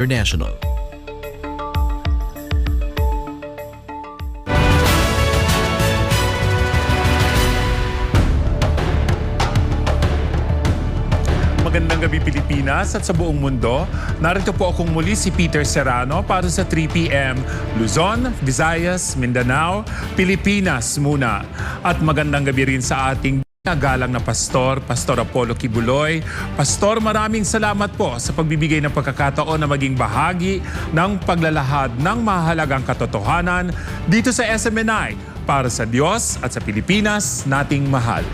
International. Magandang gabi Pilipinas at sa buong mundo. Narito po akong muli si Peter Serrano para sa 3 p.m. Luzon, Visayas, Mindanao, Pilipinas muna. At magandang gabi rin sa ating galang na Pastor Apollo Kibuloy. Pastor, maraming salamat po sa pagbibigay ng pagkakataon na maging bahagi ng paglalahad ng mahalagang katotohanan dito sa SMNI para sa Diyos at sa Pilipinas nating mahal.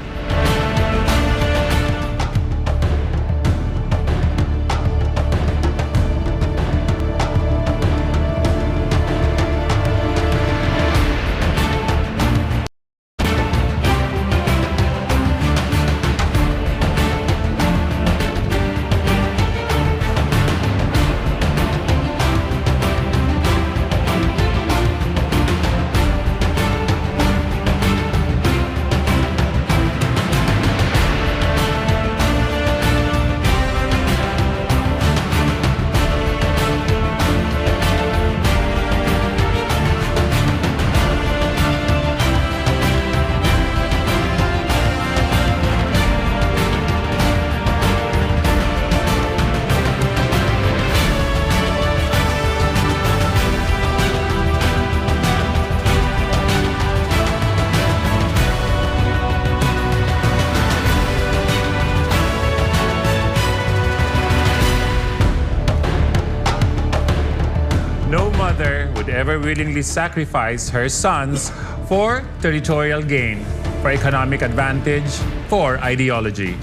No mother would ever willingly sacrifice her sons for territorial gain, for economic advantage, for ideology.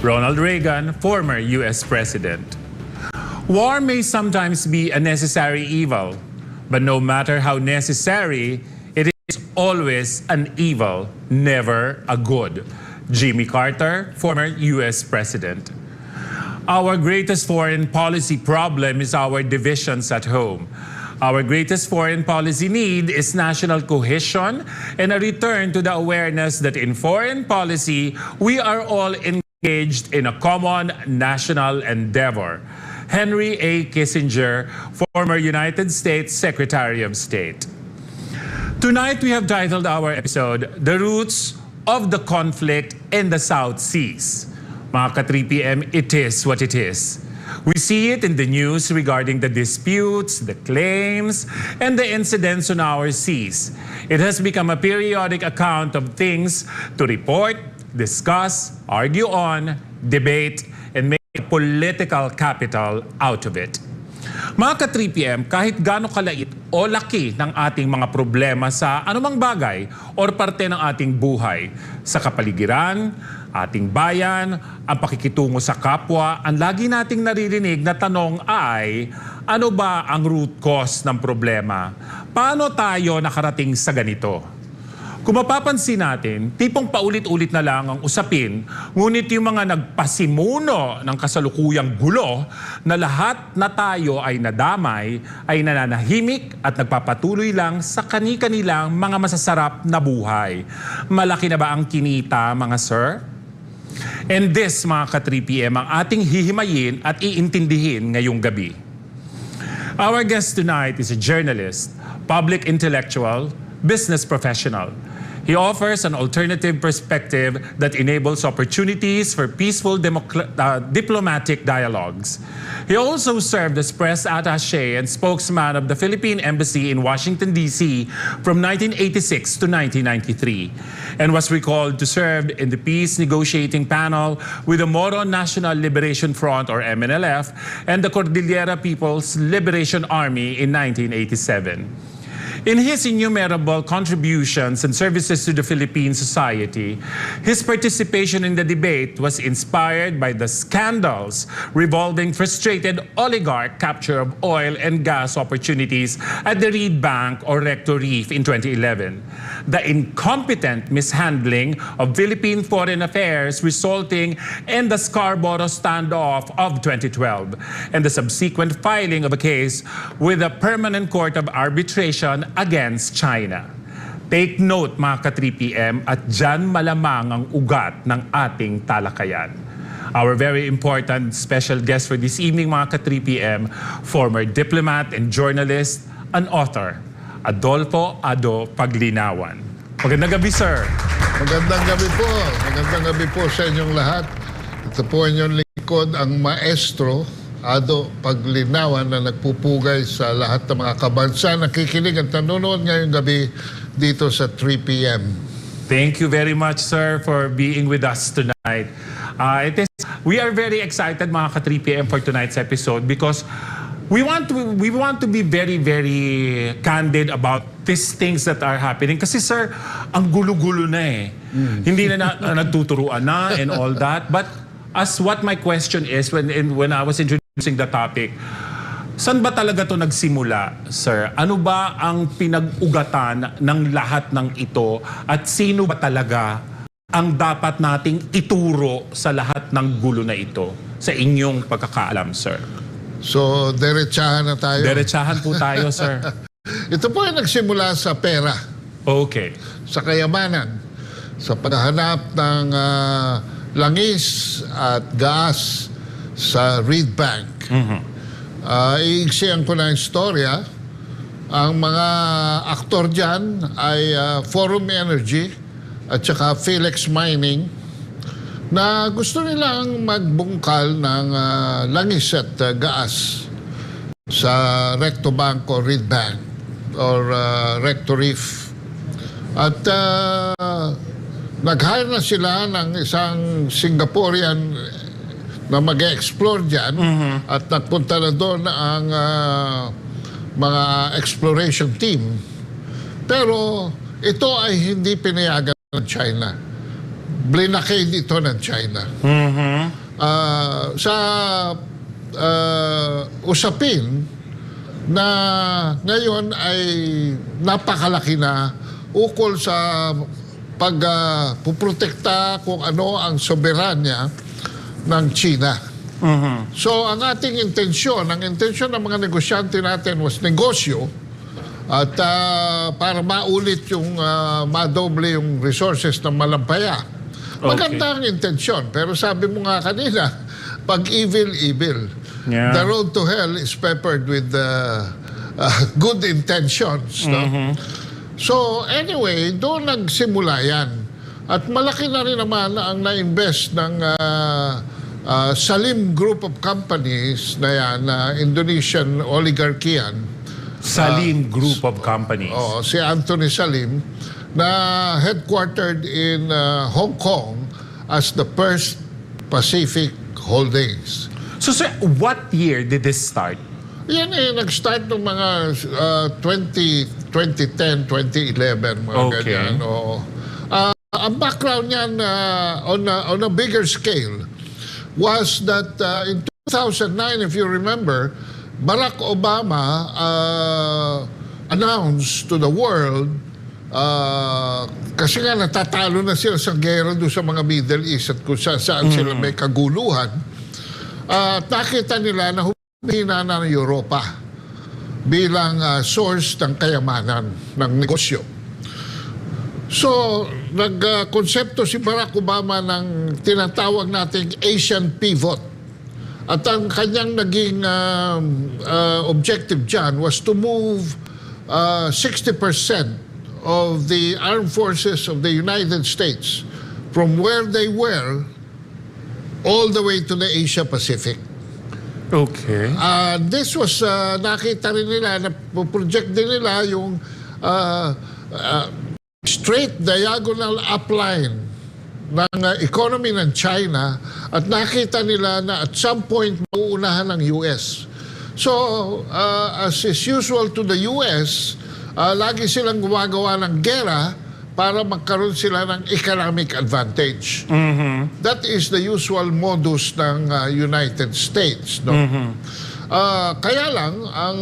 Ronald Reagan, former U.S. President. War may sometimes be a necessary evil, but no matter how necessary, it is always an evil, never a good. Jimmy Carter, former U.S. President. Our greatest foreign policy problem is our divisions at home. Our greatest foreign policy need is national cohesion and a return to the awareness that in foreign policy, we are all engaged in a common national endeavor. Henry A. Kissinger, former United States Secretary of State. Tonight, we have titled our episode, The Roots of the Conflict in the South Seas. Mga ka-3PM, it is what it is. We see it in the news regarding the disputes, the claims, and the incidents on our seas. It has become a periodic account of things to report, discuss, argue on, debate, and make political capital out of it. Mga ka-3PM, kahit gaano kalait o laki ng ating mga problema sa anumang bagay o parte ng ating buhay, sa kapaligiran, ating bayan, ang pakikitungo sa kapwa, ang lagi nating naririnig na tanong ay, ano ba ang root cause ng problema? Paano tayo nakarating sa ganito? Kung mapapansin natin, tipong paulit-ulit na lang ang usapin, ngunit yung mga nagpasimuno ng kasalukuyang gulo na lahat na tayo ay nadamay, ay nananahimik at nagpapatuloy lang sa kani-kanilang mga masasarap na buhay. Malaki na ba ang kinita, mga sir? And this, mga ka-3PM, ang ating hihimayin at iintindihin ngayong gabi. Our guest tonight is a journalist, public intellectual, business professional. He offers an alternative perspective that enables opportunities for peaceful diplomatic dialogues. He also served as press attaché and spokesman of the Philippine Embassy in Washington, D.C. from 1986 to 1993 and was recalled to serve in the peace negotiating panel with the Moro National Liberation Front or MNLF and the Cordillera People's Liberation Army in 1987. In his innumerable contributions and services to the Philippine society, his participation in the debate was inspired by the scandals revolving frustrated oligarch capture of oil and gas opportunities at the Reed Bank or Recto Reef in 2011, the incompetent mishandling of Philippine foreign affairs resulting in the Scarborough standoff of 2012, and the subsequent filing of a case with the Permanent Court of Arbitration against China. Take note mga ka-3PM at dyan malamang ang ugat ng ating talakayan. Our very important special guest for this evening, mga ka-3 p.m., former diplomat and journalist and author, Adolfo Paglinawan. Magandang gabi, sir. Magandang gabi po. Magandang gabi po sa inyong lahat. Ito po inyong lingkod, ang maestro, Ado Paglinawan, na nagpupugay sa lahat ng mga kabansa nakikinig at nanonood ngayong gabi dito sa 3 p.m. Thank you very much, sir, for being with us tonight. We are very excited, mga ka-3 p.m, for tonight's episode because we want to be very, very candid about these things that are happening. Kasi, sir, ang gulo-gulo na eh. Hindi na nagtuturuan na and all that. But as what my question is when I was introducing the topic, saan ba talaga to nagsimula, sir? Ano ba ang pinag-ugatan ng lahat ng ito at sino ba talaga ang dapat nating ituro sa lahat ng gulo na ito sa inyong pagkakaalam, sir? So, derechahan na tayo. Derechahan po tayo, sir. Ito po ay nagsimula sa pera. Okay. Sa kayamanan. Sa paghahanap ng langis at gas sa Reed Bank. Iigsihan ko na yung storya. Ang mga aktor dyan ay Forum Energy at saka Felix Mining na gusto nilang magbungkal ng langis at gas sa Recto Bank o Reed Bank or Recto Reef. At nag-hire na sila ng isang Singaporean na mag-explore dyan at nagpunta na doon ang mga exploration team. Pero ito ay hindi pinayagan ng China. Blinakade ito ng China. Sa usapin na ngayon ay napakalaki na ukol sa pagpuprotekta kung ano ang soberanya ng China. So, ang ating intensyon, ang intensyon ng mga negosyante natin was negosyo at para maulit yung madoble yung resources ng Malampaya. Maganda ang intensyon, pero sabi mo nga kanina, pag evil, evil. Yeah. The road to hell is peppered with good intentions. No? So, anyway, doon nagsimula yan. At malaki na rin naman ang na-invest ng Salim Group of Companies na yan, Indonesian oligarchy yan. Salim Group of Companies. Si Anthony Salim, na headquartered in Hong Kong as the First Pacific Holdings. So, sir, what year did this start? Yan nag-start ng mga 2010, 2011, mga ganyan. Ang background niyan on a bigger scale was that in 2009, if you remember, Barack Obama announced to the world, kasi nga natatalo na sila sa gera doon sa mga Middle East at kung saan sila may kaguluhan, nakita nila na humihina na ng Europa bilang source ng kayamanan ng negosyo. So, nagkonsepto si Barack Obama ng tinatawag nating Asian Pivot. At ang kanyang naging objective dyan was to move 60% of the armed forces of the United States from where they were all the way to the Asia Pacific. Okay. This was, nakita rin nila, na-project din nila yung straight diagonal upline ng economy ng China at nakita nila na at some point mauunahan ng US. So, as is usual to the US, lagi silang gumagawa ng gera para magkaroon sila ng economic advantage. That is the usual modus ng United States. No? Kaya lang, ang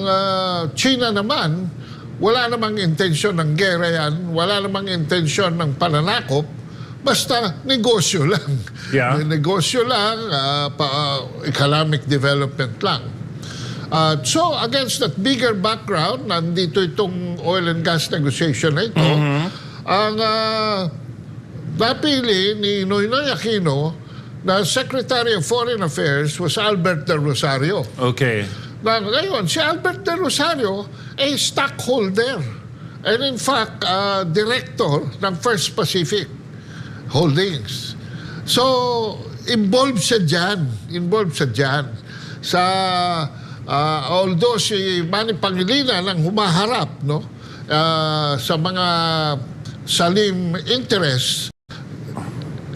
China naman, wala namang intensyon ng gera yan, wala namang intensyon ng pananakop, basta negosyo lang. Yeah. Negosyo lang, economic development lang. So, against that bigger background, nandito itong oil and gas negotiation na ito, ang napili ni Noynoy Aquino na Secretary of Foreign Affairs was Albert de Rosario. Okay. Na ngayon, si Albert de Rosario ay stockholder. And in fact, director ng First Pacific Holdings. So, involved siya dyan. Although si Manny Paglinawan ang humaharap, no? Sa mga salim interest,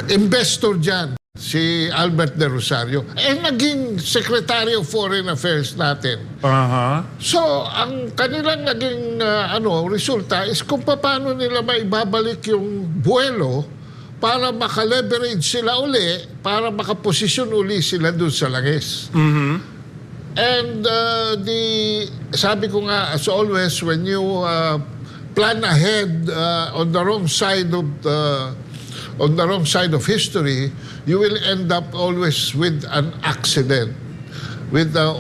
investor dyan, si Albert de Rosario. Naging Secretary of Foreign Affairs natin. So, ang kanilang naging resulta is kung paano nila maibabalik yung buwelo para makaleverage sila uli, para makaposisyon uli sila doon sa langis. And sabi ko nga, as always, when you plan ahead on the wrong side of history, you will end up always with an accident,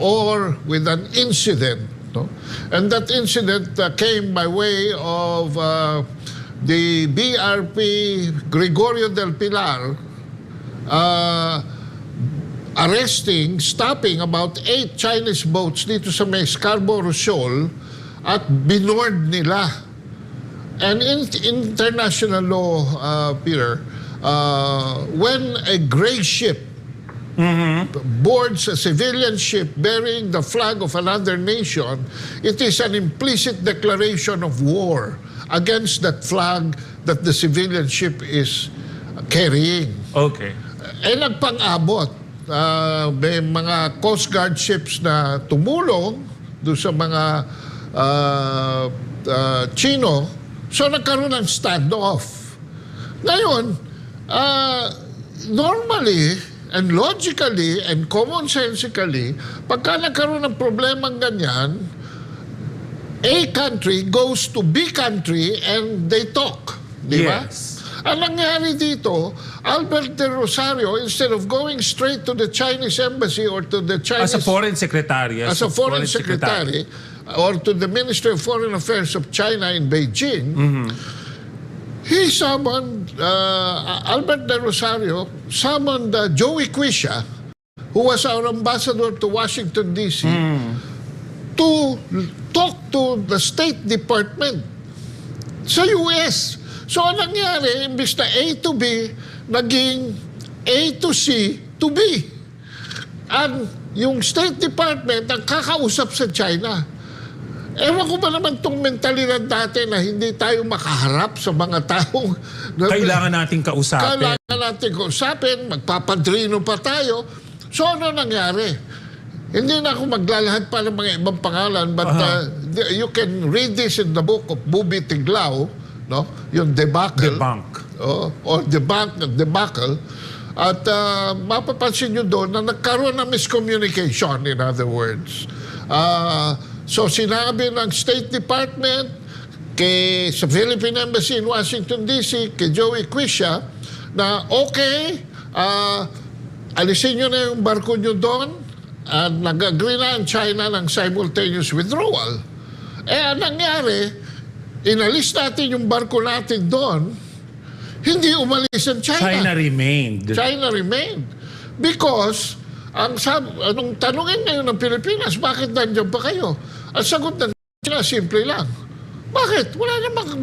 or with an incident. No? And that incident came by way of the BRP Gregorio del Pilar stopping about 8 Chinese boats dito sa may Scarborough Shoal at binoard nila. And in international law, Peter, when a gray ship boards a civilian ship bearing the flag of another nation, it is an implicit declaration of war against that flag that the civilian ship is carrying. Okay. Nagpang-abot. May mga Coast Guard ships na tumulong doon sa mga Chino. So nagkaroon ng standoff. Ngayon, normally and logically and commonsensically, pagka nagkaroon ng problemang ganyan, A country goes to B country and they talk. Di ba? Yes. Ang nangyari dito, Albert de Rosario, instead of going straight to the Chinese embassy or to the Chinese... As a foreign secretary. As a foreign secretary, or to the Ministry of Foreign Affairs of China in Beijing, he summoned, Albert de Rosario summoned Joey Quisha, who was our ambassador to Washington, D.C., to talk to the State Department sa US. So, anong nangyari, imbis na A to B, naging A to C to B. At yung State Department ang kakausap sa China. Ewan ko ba naman itong mentalidad dati na hindi tayo makaharap sa mga taong... Kailangan nating kausapin. Kailangan natin kausapin, magpapadrino pa tayo. So, ano nangyari? Hindi na ako maglalahad pa ng mga ibang pangalan, but you can read this in the book of Bubi Tiglao, no? Yung debacle. Or debacle. At mapapansin nyo doon na nagkaroon ng miscommunication, in other words. So sinabi ng State Department sa Philippine Embassy in Washington, D.C., kay Joey Quisha, na okay, alisin nyo na yung barko nyo doon at nag-agree na ang China ng simultaneous withdrawal. Ang nangyari, inalis natin yung barko natin doon, hindi umalis ang China. China remained. Because, anong tanungin ngayon ng Pilipinas, bakit nandiyan pa kayo? Ang sagot ng China, simple lang. Bakit?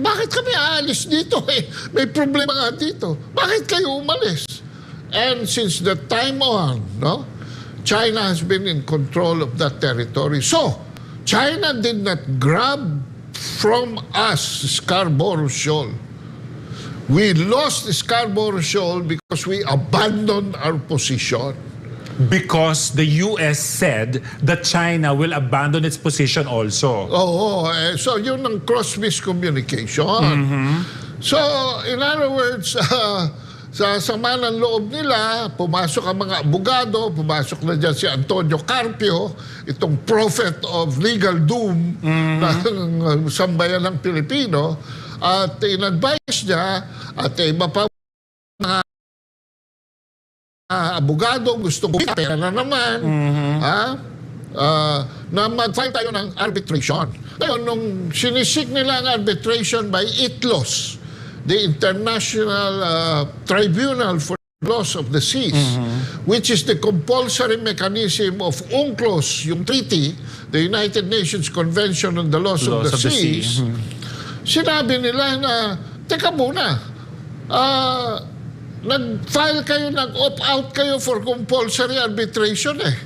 Bakit kami aalis dito? May problema nga dito. Bakit kayo umalis? And since that time on, no, China has been in control of that territory. So, China did not grab from us Scarborough Shoal. We lost Scarborough Shoal because we abandoned our position. Because the U.S. said that China will abandon its position also. So yun ang cross miscommunication. So, in other words, sa sama ng loob nila, pumasok ang mga abogado, pumasok na dyan si Antonio Carpio, itong prophet of legal doom ng sambayan ng Pilipino, at in-advise niya, at iba pa mga abogado, gusto ko pera na naman, na mag-file tayo ng arbitration. Ngayon, nung sinisik nila ang arbitration by ITLOS, the International Tribunal for laws of the seas, which is the compulsory mechanism of UNCLOS, yung treaty, the United Nations Convention on the Laws of the Seas, sinabi nila na, teka muna, nag-file kayo, nag-opt-out kayo for compulsory arbitration eh.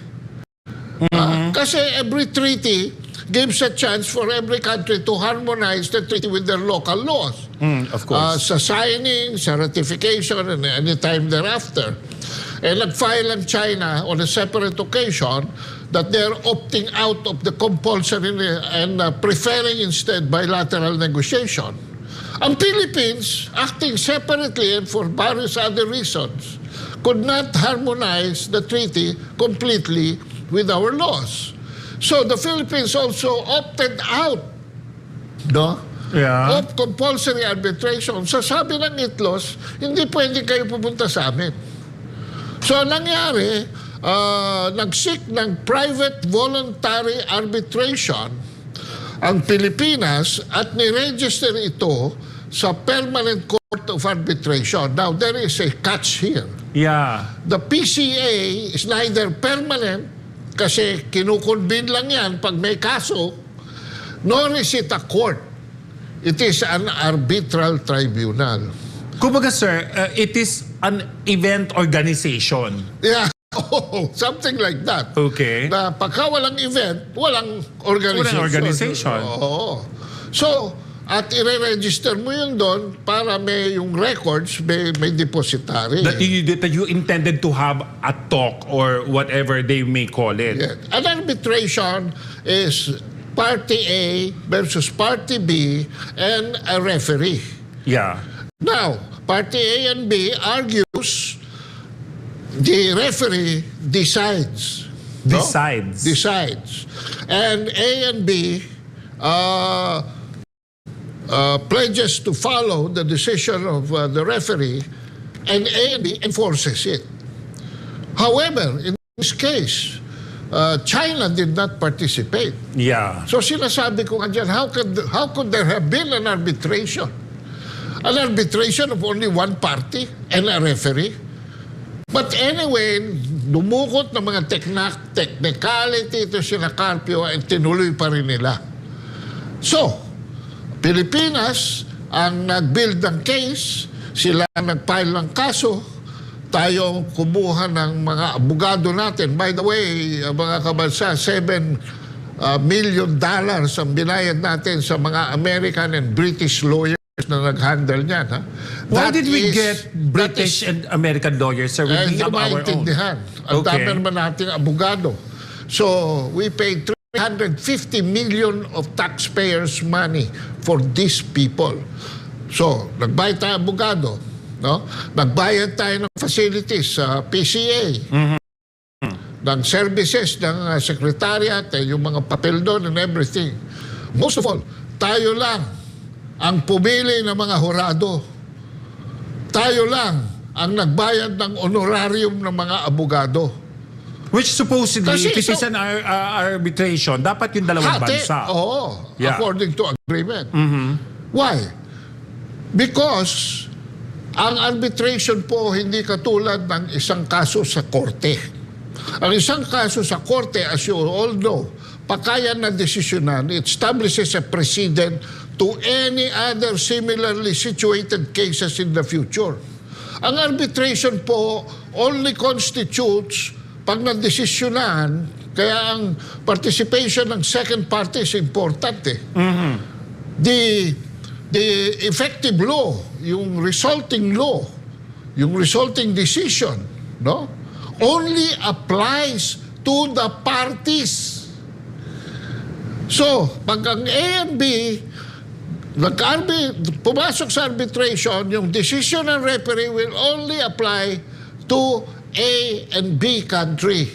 Kasi every treaty gives a chance for every country to harmonize the treaty with their local laws. Of course. Sa signing, sa ratification, and any time thereafter. Nag-file ang China on a separate occasion that they're opting out of the compulsory and preferring instead bilateral negotiation. Ang Philippines, acting separately and for various other reasons, could not harmonize the treaty completely with our laws. So the Philippines also opted out, no? Yeah. Of compulsory arbitration. So sabi ng ITLOS, hindi pwede kayo pupunta sa amin. So nangyari, nag-seek ng private voluntary arbitration ang Pilipinas at ni-register ito sa Permanent Court of Arbitration. Now, there is a catch here. Yeah. The PCA is neither permanent kasi kinukonvene lang yan pag may kaso, nor is it a court. It is an arbitral tribunal. Kumbaga, sir, it is an event organization. Yeah, something like that. Okay. Na pagka walang event, walang organization. Walang organization. Oo. So, at i-register mo yun doon para may yung records, may depositary. That you intended to have a talk or whatever they may call it. Yeah. An arbitration is Party A versus Party B and a referee. Yeah. Now, Party A and B argues, the referee decides. No? Decides. And A and B pledges to follow the decision of the referee, and A and B enforces it. However, in this case, China did not participate. Yeah. So sinasabi ko nga dyan, how could there have been an arbitration? An arbitration of only one party and a referee? But anyway, dumukot ng mga technicality ito sila Carpio at tinuloy pa rin nila. So, Pilipinas ang nag-build ng case, sila ang nag-file ng kaso, tayo kumuha ng mga abogado natin. By the way, mga kabansa, $7 million ang binayad natin sa mga American and British lawyers na nag-handle niyan. Ha? Why did we get British and American lawyers, sir? We have our own. Ang dami naman nating abogado. So, we paid $350 million of taxpayers' money for these people. So, nagbayad tayo abogado. No? Nagbayad tayo ng facilities sa PCA. Ng services ng secretariat, yung mga papel doon and everything. Most of all, tayo lang ang pumili ng mga hurado. Tayo lang ang nagbayad ng honorarium ng mga abogado. Which supposedly, Kasi, if it is an arbitration, dapat yung dalawang bansa. Oo, Yeah. according to agreement. Why? Because ang arbitration po hindi katulad ng isang kaso sa korte. Ang isang kaso sa korte, as you all know, pakaya na desisyonan, it establishes a precedent to any other similarly situated cases in the future. Ang arbitration po only constitutes pag nagdesisyonan, kaya ang participation ng second party is important eh. The effective law, yung resulting law, yung resulting decision, no, only applies to the parties. So, pag ang A and B pumasok sa arbitration, yung decision ng referee will only apply to A and B country.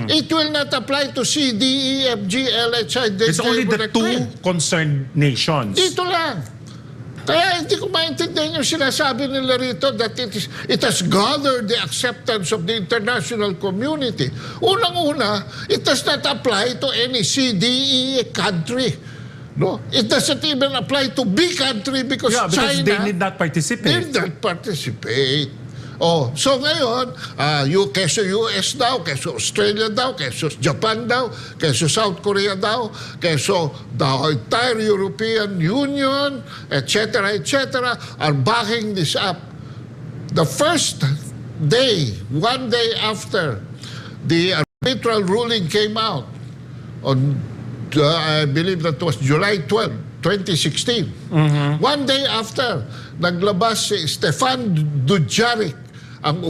It will not apply to C, D, E, F, G, L, H, I, D, It's only the two concerned nations. Dito lang. Kaya hindi ko maintindihan yung sinasabi nila rito that it has gathered the acceptance of the international community. Unang-una, it does not apply to any C, D, E country. No? It doesn't even apply to B country because Yeah, because China they did not participate. did not participate. Oh, so ngayon, keso US daw, keso Australia daw, keso Japan daw, keso South Korea daw, keso the entire European Union, etc., are backing this up. The first day, one day after the arbitral ruling came out, on I believe that was July 12, 2016. One day after, naglabas si Stefan Dujarric, ang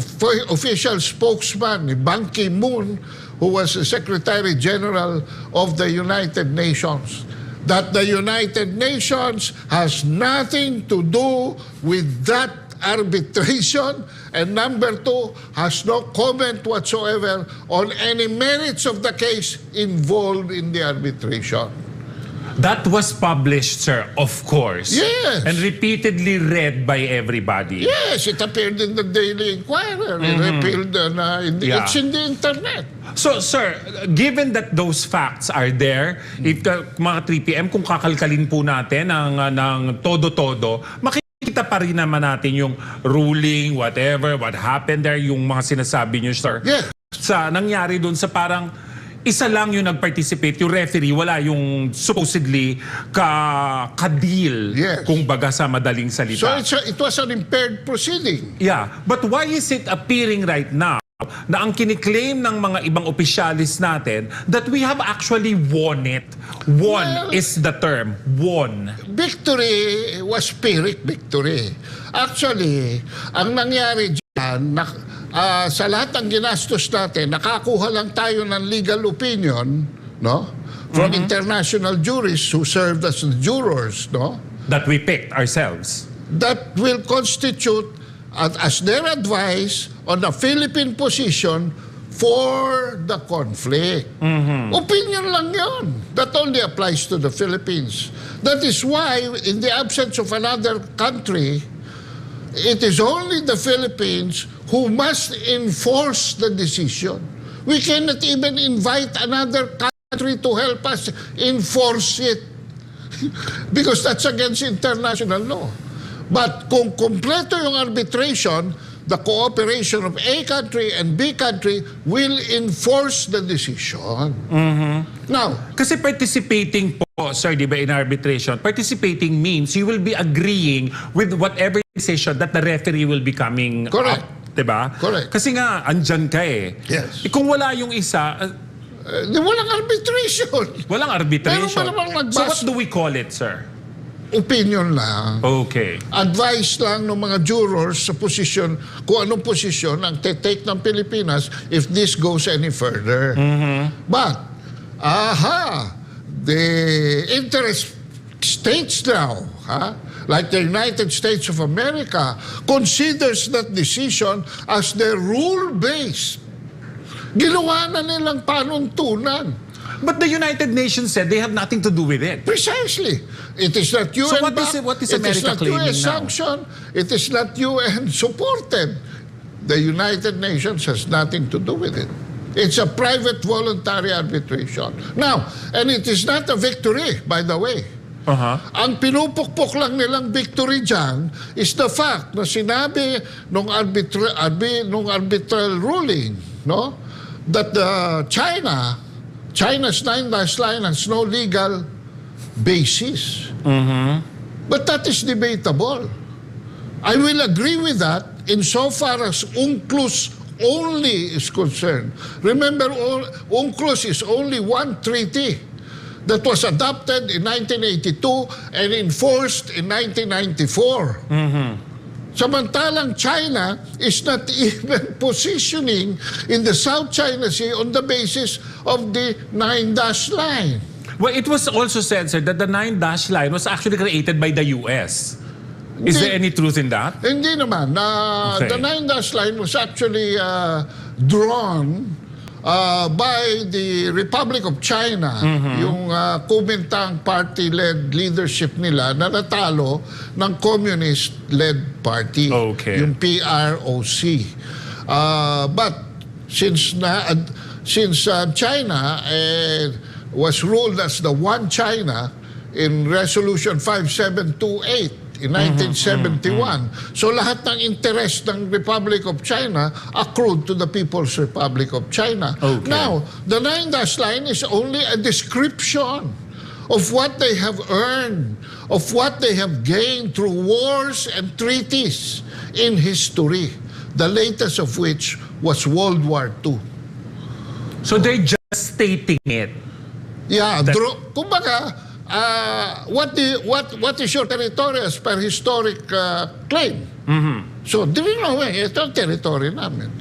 official spokesman ni Ban Ki-moon, who was the Secretary General of the United Nations, that the United Nations has nothing to do with that arbitration, and number two, has no comment whatsoever on any merits of the case involved in the arbitration. That was published, sir, of course. Yes. And repeatedly read by everybody. Yes, it appeared in the Daily Inquirer. It appeared it's in the internet. So, sir, given that those facts are there, if mga 3PM, kung kakalkalin po natin ng todo-todo, makikita pa rin naman natin yung ruling, whatever, what happened there, yung mga sinasabi nyo, sir. Yes. Sa nangyari doon sa parang isa lang yung nag-participate, yung referee, wala yung supposedly ka-deal, Yes. kung baga sa madaling salita. So it was an impaired proceeding. Yeah, but why is it appearing right now na ang kiniklaim ng mga ibang opisyalis natin that we have actually won it? Won is the term. Won. Victory was Pyrrhic victory. Actually, ang nangyari dyan, sa lahat ng ginastos natin, nakakuha lang tayo ng legal opinion, no? From international jurists who served as the jurors, no? That we picked ourselves. That will constitute as their advice on the Philippine position for the conflict. Opinion lang yun. That only applies to the Philippines. That is why, in the absence of another country, it is only the Philippines who must enforce the decision. We cannot even invite another country to help us enforce it because that's against international law. But kung kompleto yung arbitration, the cooperation of A country and B country will enforce the decision. Now, kasi participating po, sir, di ba, in arbitration, participating means you will be agreeing with whatever decision that the referee will be coming Correct. up. Diba? Correct. Kasi nga, andyan ka eh. Yes. Kung wala yung isa, walang arbitration. walang arbitration. Pero malamang So what do we call it, sir? Opinion lang. Okay. Advice lang ng mga jurors sa posisyon, kung anong posisyon ang take ng Pilipinas if this goes any further. But, the interest states now, like the United States of America, considers that decision as their rule-based. Ginawa na nilang panuntunan. But the United Nations said they have nothing to do with it. Precisely. It is not UN. So what is America claiming US now? sanction. It is not UN supported. The United Nations has nothing to do with it. It's a private voluntary arbitration. Now, and it is not a victory, by the way. Ang pinupukpok lang nilang victory dyan is the fact na sinabi nung arbitral ruling, no, that China's 9-dash line has no legal basis. But that is debatable. I will agree with that insofar as UNCLOS only is concerned. Remember, UNCLOS is only one treaty that was adopted in 1982 and enforced in 1994. Samantalang China is not even positioning in the South China Sea on the basis of the 9-dash line. Well, it was also said, sir, that the 9-dash line was actually created by the US. Is there any truth in that? Hindi naman. Okay. The 9-dash line was actually drawn by the Republic of China, yung Kuomintang party-led leadership nila na natalo ng communist-led party, yung PROC. But since China was ruled as the one China in Resolution 5728 in 1971. So lahat ng interest ng Republic of China accrued to the People's Republic of China. Okay. Now, the 9-dash line is only a description of what they have earned, of what they have gained through wars and treaties in history, the latest of which was World War II. So they're just stating it. Yeah, kumbaga, what is your territory as per historic claim? So, ito ang territory namin.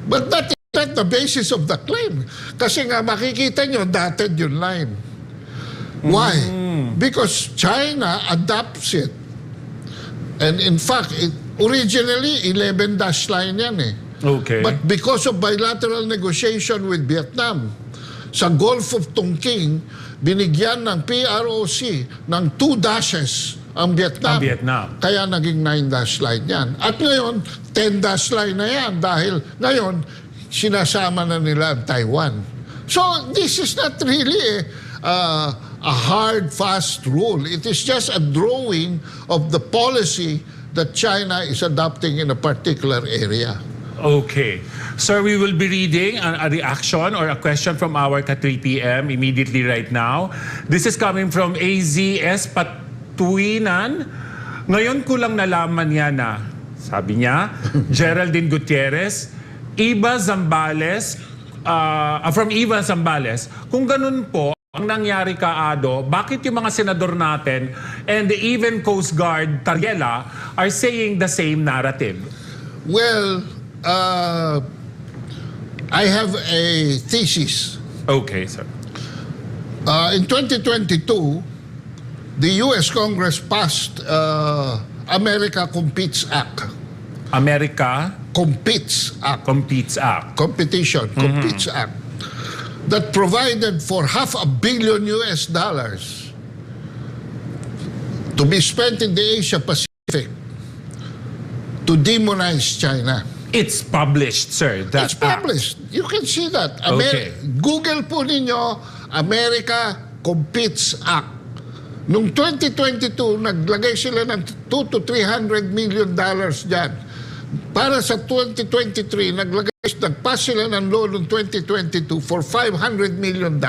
But that is not the basis of the claim. Kasi nga, makikita nyo, dated yung line. Why? Because China adopts it. And in fact, originally, 11-dash line yan eh. Okay. But because of bilateral negotiation with Vietnam, sa Gulf of Tonkin, binigyan ng PROC ng 2 dashes ang Vietnam. Kaya naging 9-dash line yan. At ngayon, 10-dash line na yan dahil ngayon, sinasama na nila ang Taiwan. So, this is not really a hard, fast rule. It is just a drawing of the policy that China is adopting in a particular area. Okay. Sir, we will be reading a reaction or a question from our ka-3 PM immediately right now. This is coming from AZS Patuinan. Ngayon ko lang nalaman niya na, sabi niya, Geraldine Gutierrez, Iba Zambales, from Iba Zambales, kung ganun po, ang nangyari Ado, bakit yung mga senador natin and even Coast Guard Tariela are saying the same narrative? Well, I have a thesis. Okay, sir. In 2022, the U.S. Congress passed America Competes Act. America Competes Act. Competes Act. Competition, Competes Act. That provided for $500 million to be spent in the Asia Pacific to demonize China. It's published, sir. It's published. You can see that. Okay. Google po ninyo, America Competes Act. Noong 2022, naglagay sila ng $200 to $300 million dyan. Para sa 2023, nagpass sila ng law noong 2022 for $500 million.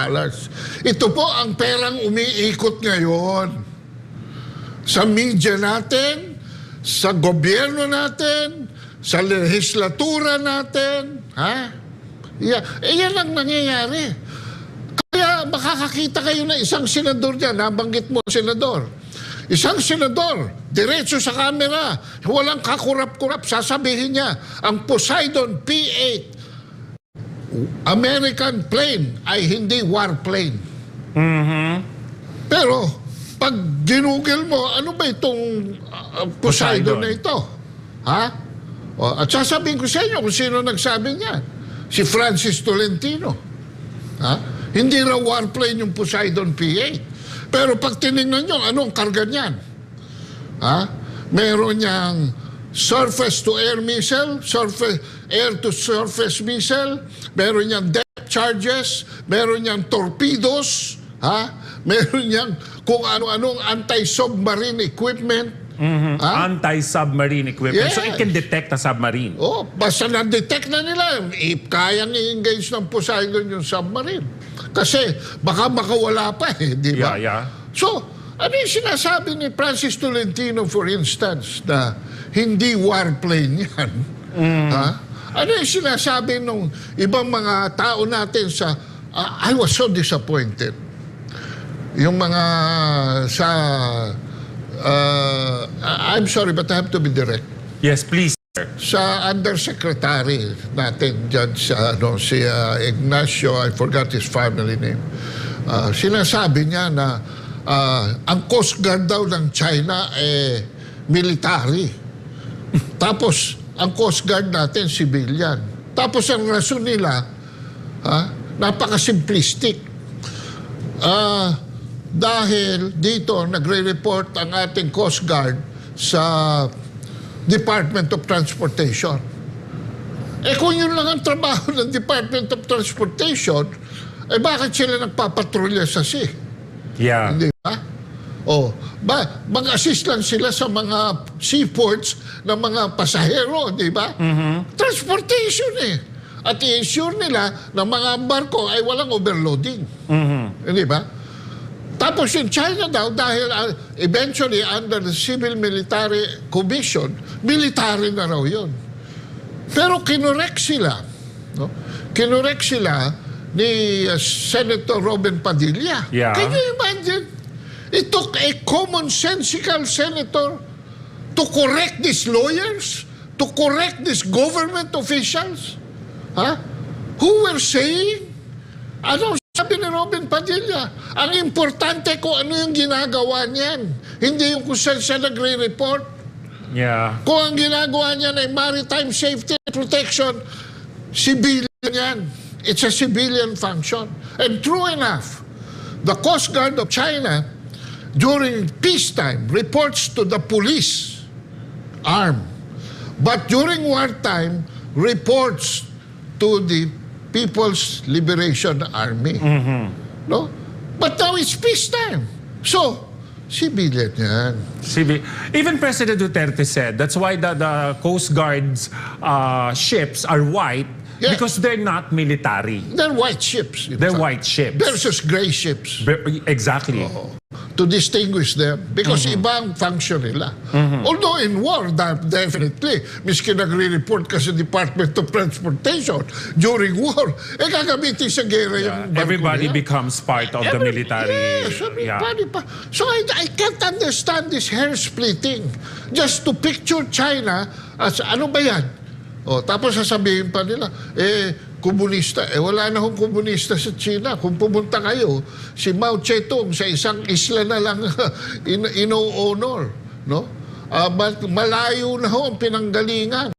Ito po ang perang umiikot ngayon. Sa media natin, sa gobyerno natin, sa legislatura natin, ha? Yan ang nangyayari. Kaya makakakita kayo na isang senador dyan, nabanggit mo senador. Isang senador, diretso sa kamera, walang kakurap-kurap, sasabihin niya, ang Poseidon P-8 American plane ay hindi warplane. Pero, pag ginugel mo, ano ba itong Poseidon na ito? Ha? At sasabihin ko sa inyo kung sino nagsabi niya. Si Francis Tolentino. Ha? Hindi raw warplane yung Poseidon P-8. Pero pag tinignan nyo, anong karga niyan? Ha? Meron niyang surface-to-air missile, air-to-surface missile, meron niyang depth charges, meron niyang torpedoes, ha? Meron niyang kung ano-anong anti-submarine equipment. Anti-submarine equipment. Yes. So it can detect a submarine. Basta na-detect na nila, kayang i-engage ng Poseidon yung submarine. Kasi baka makawala pa di ba? Yeah. So, ano yung sinasabi ni Francis Tolentino, for instance, na hindi warplane yan? Ha? Ano yung sinasabi ng ibang mga tao natin sa... I was so disappointed. Yung mga sa... I'm sorry, but I have to be direct. Yes, please, sir. Sa undersecretary natin dyan sa si Ignacio, I forgot his family name. Sinasabi niya na ang Coast Guard daw ng China military. Tapos ang Coast Guard natin civilian. Tapos ang rason nila napaka-simplistic. Dahil dito nagre-report ang ating Coast Guard sa Department of Transportation. Kung yun lang ang trabaho ng Department of Transportation, bakit sila nagpapatrolya sa sea? Yeah. Hindi ba? Mag-assist lang sila sa mga seaports ng mga pasahero, di ba? Transportation At i-ensure nila na mga barko ay walang overloading. Di ba? Tapos yung China daw, dahil eventually under the Civil Military Commission, military na raw yun. Pero kinorek sila. No? Kinorek sila ni Senator Robin Padilla. Yeah. Can you imagine? It took a commonsensical senator to correct these lawyers, to correct these government officials, who were saying, ano sabi ni Robin Padilla, ang importante kung ano yung ginagawa niyan, hindi yung kung saan siya nagre-report. Yeah. Kung ang ginagawa niyan ay maritime safety and protection, civilian yan. It's a civilian function. And true enough, the Coast Guard of China, during peacetime, reports to the police arm. But during wartime, reports to the People's Liberation Army. No? But now it's peacetime. So, civilian yan. Even President Duterte said that's why the Coast Guard's ships are white, because they're not military. They're white ships. They're white ships. Versus gray ships. Exactly. To distinguish them because ibang function nila. Although in war, definitely, miski nagre-report ka sa Department of Transportation during war, gagamitin sa gera yung barko Everybody nila. becomes part of the military. Yes, everybody pa. So I can't understand this hair splitting. Just to picture China as ano ba yan? Tapos sasabihin pa nila, komunista. Wala na akong komunista sa China. Kung pumunta kayo, si Mao Zedong sa isang isla na lang ino-honor. No? Malayo na ho ang pinanggalingan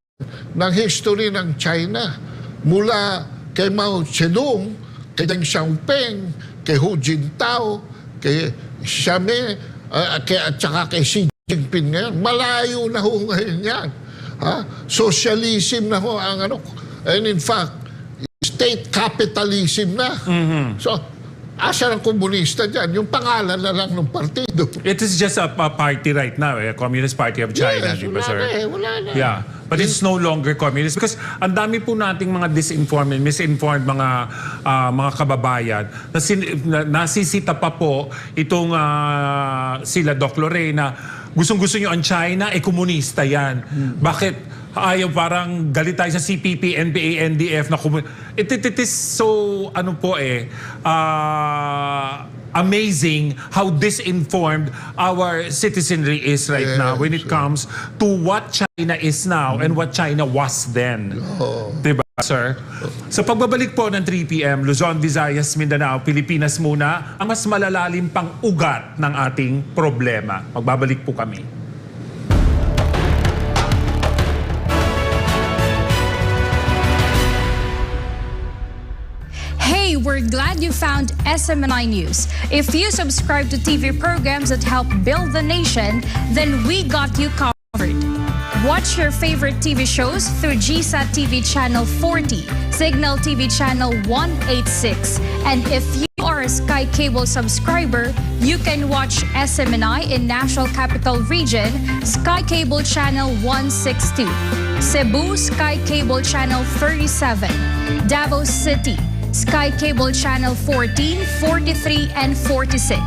ng history ng China. Mula kay Mao Zedong, kay Deng Xiaoping, kay Hu Jintao, kay Xiamen, at saka kay Xi Jinping ngayon. Malayo na ho ngayon yan. Socialism na ho ang ano. And in fact, state capitalism na. So, asa ng komunista dyan? Yung pangalan na lang ng partido. It is just a party right now, Communist Party of China, Yes, di ba, sir? Wala na. Yeah. But it's no longer communist because ang dami po nating mga disinformed and misinformed mga kababayan na nasisita pa po itong sila Doc Lorena. Gustong-gusto nyo ang China, komunista yan. Bakit? Ayaw parang galit tayo sa CPP, NPA, NDF na it is so amazing how disinformed our citizenry is right now when it comes to what China is now and what China was then. Diba, sir? Sa pagbabalik po ng 3 p.m., Luzon, Visayas, Mindanao, Pilipinas muna, ang mas malalalim pang ugat ng ating problema. Magbabalik po kami. Hey, we're glad you found SMNI News. If you subscribe to TV programs that help build the nation, then we got you covered. Watch your favorite TV shows through GSAT TV Channel 40, Signal TV Channel 186. And if you are a Sky Cable subscriber, you can watch SMNI in National Capital Region, Sky Cable Channel 162, Cebu Sky Cable Channel 37, Davao City, Sky Cable Channel 14, 43, and 46.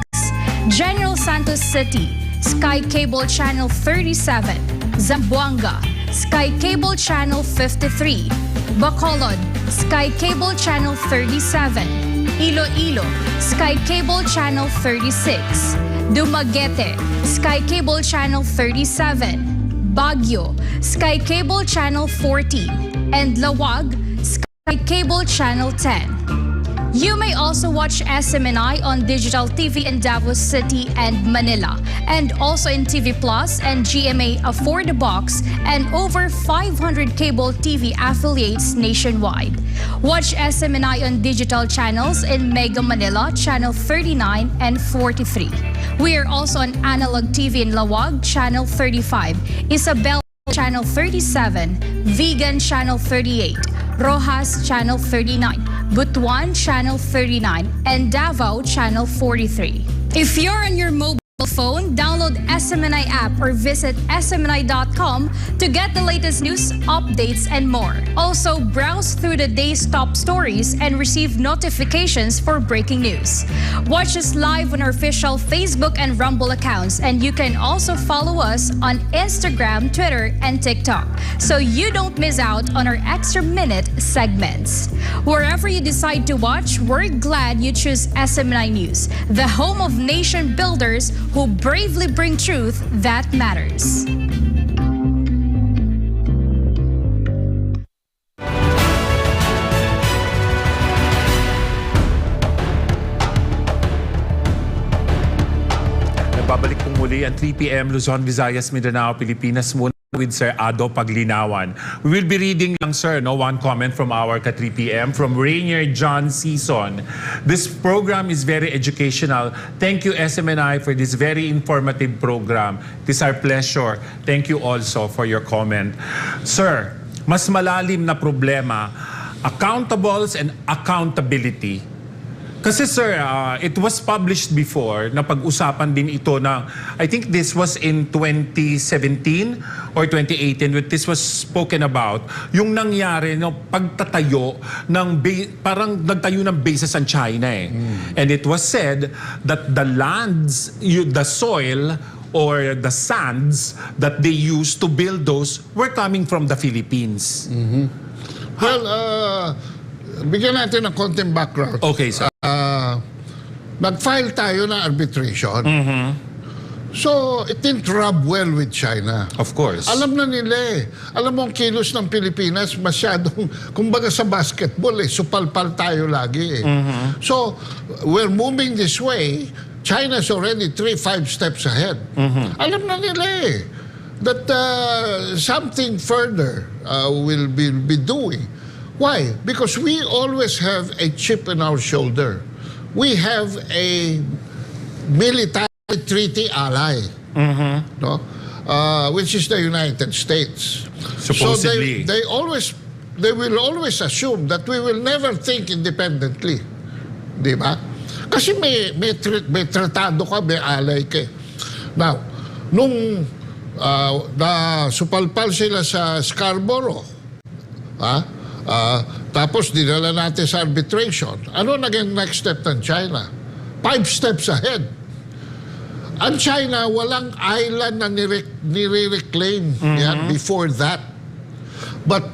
General Santos City, Sky Cable Channel 37. Zamboanga, Sky Cable Channel 53. Bacolod, Sky Cable Channel 37. Iloilo, Sky Cable Channel 36. Dumaguete, Sky Cable Channel 37. Baguio, Sky Cable Channel 14. And Lawag, Sky Cable Channel 10. You may also watch SMNI on digital TV in Davao City and Manila, and also in TV Plus and GMA Afford the Box, and over 500 cable TV affiliates nationwide. Watch SMNI on digital channels in Mega Manila, Channel 39 and 43. We are also on Analog TV in Lawag, Channel 35, Isabel Channel 37, Vegan Channel 38, Rojas Channel 39, Butuan Channel 39, and Davao Channel 43. If you're on your mobile phone, download SMNI app or visit smni.com to get the latest news, updates, and more. Also, browse through the day's top stories and receive notifications for breaking news. Watch us live on our official Facebook and Rumble accounts, and you can also follow us on Instagram, Twitter, and TikTok, so you don't miss out on our extra minute segments. Wherever you decide to watch, we're glad you choose SMNI News, the home of nation builders who bravely bring truth that matters. Nagbabalik pong muli ang 3 p.m. Luzon, Visayas, Mindanao, Pilipinas muna with Sir Adolfo Paglinawan. We will be reading lang, sir, one comment from our ka-3 p.m. from Rainier John Season. This program is very educational. Thank you, SMNI, for this very informative program. It is our pleasure. Thank you also for your comment. Sir, mas malalim na problema, accountables and accountability. Kasi sir, it was published before na pag-usapan din ito na, I think this was in 2017 or 2018 when this was spoken about, yung nangyari no pagtatayo ng parang nagtayo ng bases ang China eh. And it was said that the lands, the soil or the sands that they used to build those were coming from the Philippines. Well, bigyan natin ng konting background. Okay, sir. Nag-file tayo ng arbitration. So, it didn't rub well with China. Of course. Alam na nila eh. Alam mo ang kilos ng Pilipinas, masyadong, kumbaga sa basketball supalpal tayo lagi eh. So, we're moving this way. China's already 3-5 steps ahead. Alam na nila eh. That something further will be doing. Why? Because we always have a chip in our shoulder. We have a military treaty ally, no? Which is the United States. Supposedly. So they will always assume that we will never think independently. Di ba? Kasi may tratado ka, may ally ka. Now, nung supalpal sila sa Scarborough, tapos dinala natin sa arbitration. Ano naging next step ng China? 5 steps ahead. Ang China, walang island na nire-reclaim before that. But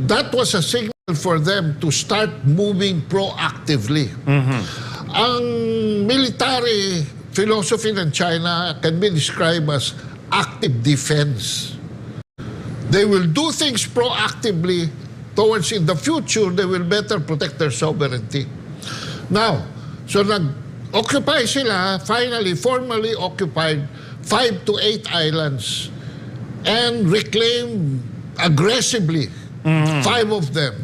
that was a signal for them to start moving proactively. Ang military philosophy ng China can be described as active defense. They will do things proactively towards in the future, they will better protect their sovereignty. Now, so nag-occupy sila, formally occupied 5 to 8 islands and reclaimed aggressively 5 of them,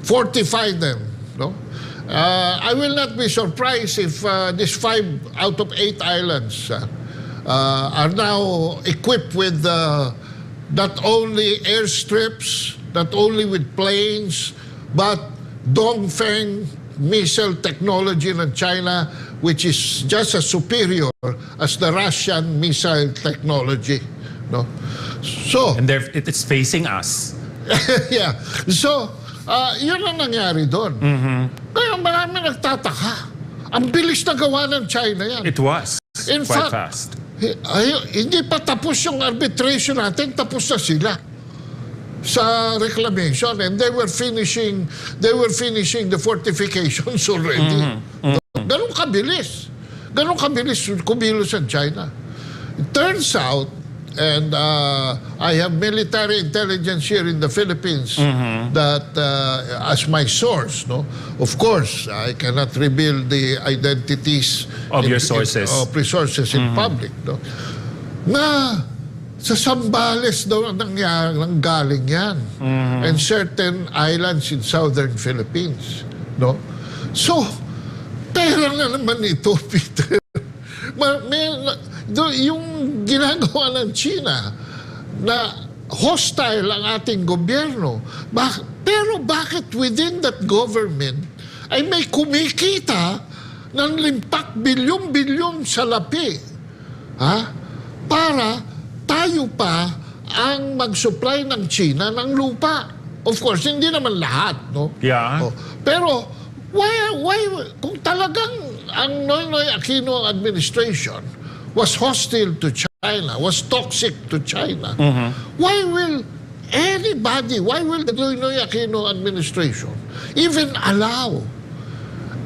fortified them. No? I will not be surprised if these 5 out of 8 islands are now equipped with not only airstrips, not only with planes, but Dongfeng missile technology in China, which is just as superior as the Russian missile technology. No? So, And it is facing us. yeah. So, yun ang nangyari doon. Kaya marami nagtataka. Ang bilis na gawa ng China yan. It was In quite fact, fast. Hindi pa tapos yung arbitration natin, tapos na sila sa reclamation, and they were finishing the fortifications already. Ganun kabilis kumilos ang China. It turns out, and I have military intelligence here in the Philippines that as my source, no, of course I cannot reveal the identities of your sources of resources in public, no, na sa Zambales daw nanggaling yan. And certain islands in southern Philippines. No? So, pera na naman ito, Peter. Yung ginagawa ng China na hostile ang ating gobyerno. Pero bakit within that government ay may kumikita ng limpak bilyon-bilyon sa lapi Ha? Para tayo pa ang mag-supply ng China ng lupa. Of course, hindi naman lahat, no? Yeah. Pero why kung talagang ang Noynoy Aquino administration was hostile to China, was toxic to China, why will the Noynoy Aquino administration even allow?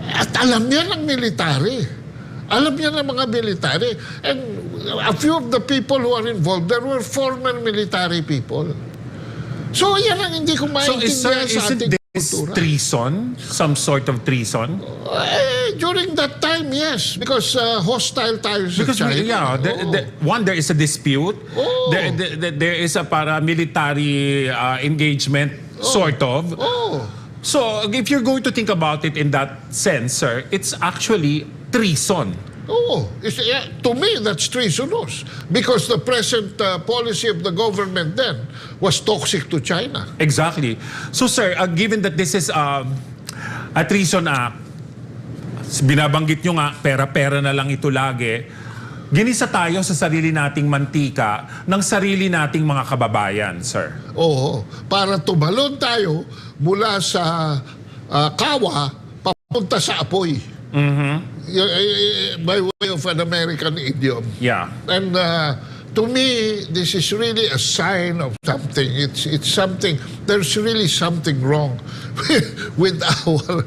At alam niya ng military. Alam niya ng mga military. And a few of the people who are involved, there were former military people. So yan ang hindi ko maintindihan sa ating kultura. Treason? Some sort of treason? During that time, yes. Because hostile tayo sa China. There is a dispute. Oh. There is a paramilitary engagement, sort of. Oh. So, if you're going to think about it in that sense, sir, it's actually treason. Oh, to me, that's treasonous. Because the present policy of the government then was toxic to China. Exactly. So, sir, given that this is a treason act, binabanggit nyo nga, pera-pera na lang ito lagi, ginisa tayo sa sarili nating mantika ng sarili nating mga kababayan, sir. Oo. Para tumalon tayo mula sa kawa papunta sa apoy. By way of an American idiom. Yeah. And to me, this is really a sign of something. It's something, there's really something wrong with our,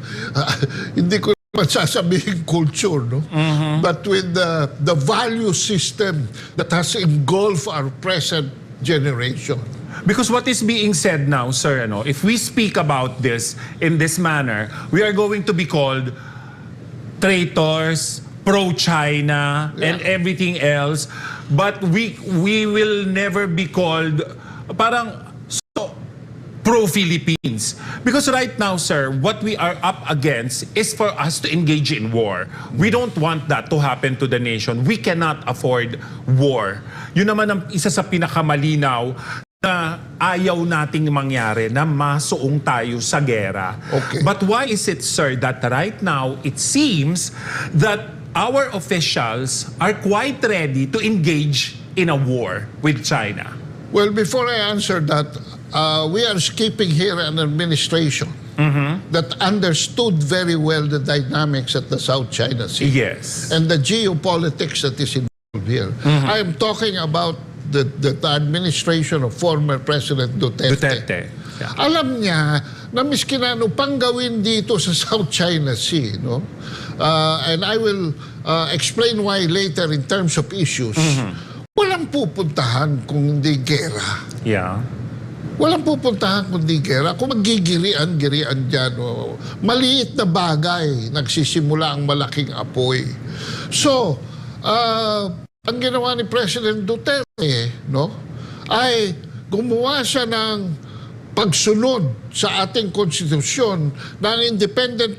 hindi ko sasabihin culture, no? But with the value system that has engulfed our present generation. Because what is being said now, sir, if we speak about this in this manner, we are going to be called traitors, pro-China, and everything else. But we will never be called parang pro-Philippines. Because right now, sir, what we are up against is for us to engage in war. We don't want that to happen to the nation. We cannot afford war. Yun naman ang isa sa pinakamalinaw na ayaw nating mangyari na masuong tayo sa gera. Okay. But why is it, sir, that right now it seems that our officials are quite ready to engage in a war with China? Well, before I answer that, we are skipping here an administration that understood very well the dynamics at the South China Sea. Yes. And the geopolitics that is involved here. I am talking about the administration of former President Duterte. Yeah. Alam niya na miskin ano pang gawin dito sa South China Sea, no? And I will explain why later in terms of issues. Walang pupuntahan kung hindi gera. Yeah. Walang pupuntahan kung hindi gera. Kung maggigirian-girian dyan, maliit na bagay, nagsisimula ang malaking apoy. So, ang ginawa ni President Duterte, no, ay gumawa siya ng pagsunod sa ating konstitusyon na ang independent,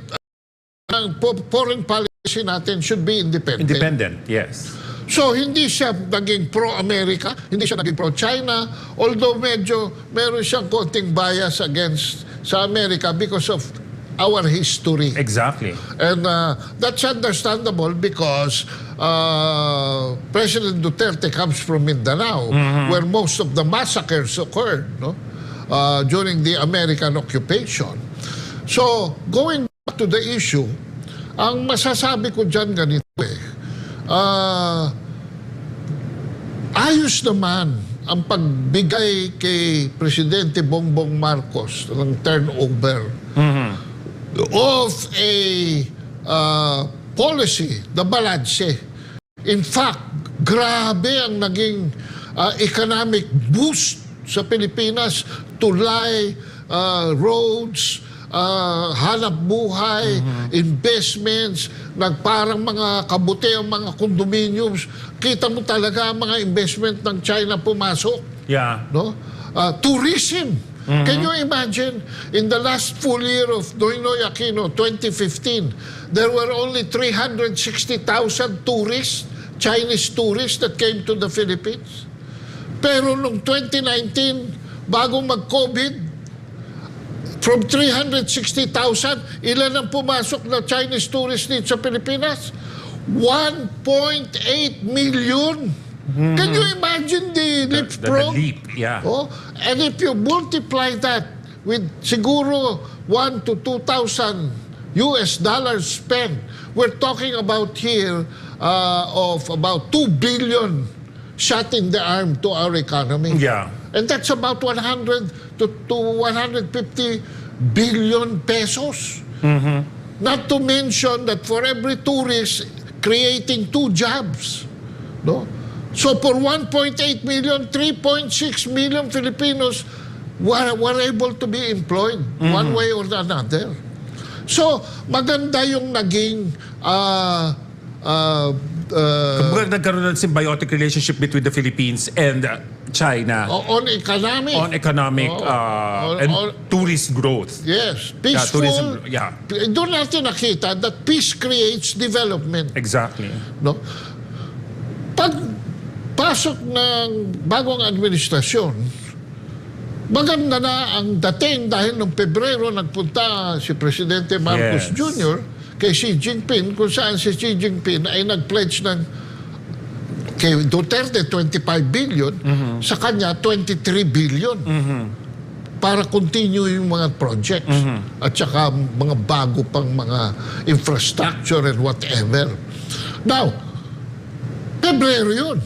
ang foreign policy natin should be independent. Independent, yes. So, hindi siya naging pro-America, hindi siya naging pro-China, although meron siyang konting bias against sa America because of our history. Exactly. And that's understandable because President Duterte comes from Mindanao, where most of the massacres occurred, no? During the American occupation. So, going back to the issue, ang masasabi ko dyan ganito ayos naman ang pagbigay kay Presidente Bongbong Marcos ng turnover of a policy, the balanse. In fact, grabe ang naging economic boost sa Pilipinas, tulay, roads, hanap buhay, investments, nagparang mga kabuti ang mga condominiums. Kita mo talaga ang mga investment ng China pumasok. Yeah. No? Tourism. Can you imagine? In the last full year of Noynoy Aquino, 2015, there were only 360,000 tourists, Chinese tourists that came to the Philippines. Pero noong 2019, bago mag-COVID, from 360,000, ilan ang pumasok na Chinese tourists dito sa Pilipinas? 1.8 million. Can you imagine the leapfrog? The leap, yeah. Oh, and if you multiply that with siguro 1 to 2,000 US dollars spent, we're talking about here of about 2 billion shot in the arm to our economy. Yeah. And that's about 100 to 150 billion pesos. Not to mention that for every tourist, creating 2 jobs. No? So for 1.8 million, 3.6 million Filipinos were able to be employed one way or another. So maganda yung naging nagkaroon ng symbiotic relationship between the Philippines and China on economic. on economic and tourist growth. Yes, peaceful. tourism, yeah. Doon natin nakita that peace creates development. Exactly. No? Pag pasok ng bagong administrasyon, maganda na ang dating dahil noong Pebrero nagpunta si Presidente Marcos Yes. Jr. kay Xi Jinping, kung saan si Xi Jinping ay nag-pledge ng kay Duterte 25 billion, sa kanya 23 billion para continue yung mga projects at saka mga bago pang mga infrastructure and whatever. Now, Pebrero yun.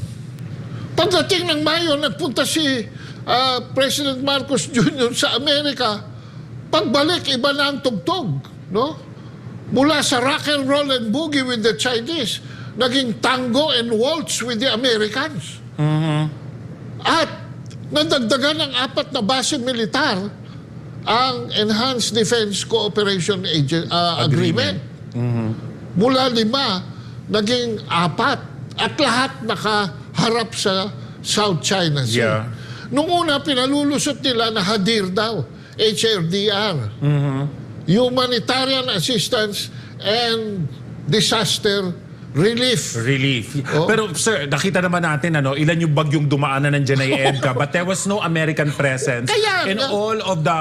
Pagdating ng Mayo, nagpunta si President Marcos Jr. sa Amerika. Pagbalik, iba na ang tugtog. No? Mula sa rock and roll and boogie with the Chinese, naging tango and waltz with the Americans. At nadagdagan ng 4 na base militar ang Enhanced Defense Cooperation Agreement. Mula 5, naging 4. At lahat nakaharap sa South China Sea. Yeah. Nung una, pinalulusot nila na HADIR daw, HRDR. Humanitarian Assistance and Disaster Relief. Oh. Pero sir, nakita naman natin ilan yung bagyong dumaanan ng Janay EDCA, but there was no American presence in all of the